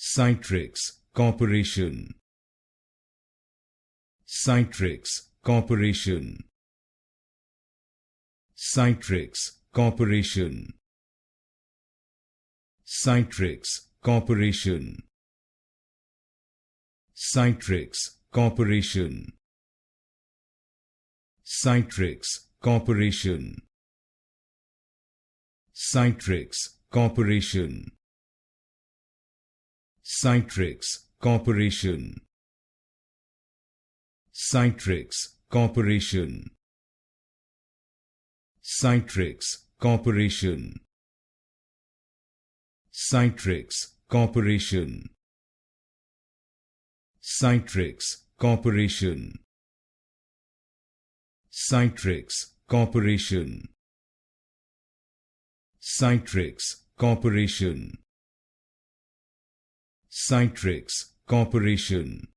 CytRx Corporation. CytRx Corporation. CytRx Corporation. CytRx Corporation. CytRx Corporation. CytRx Corporation. CytRx Corporation. CytRx Corporation. CytRx Corporation. CytRx Corporation. CytRx Corporation. CytRx Corporation. CytRx Corporation. CytRx Corporation. CytRx Corporation.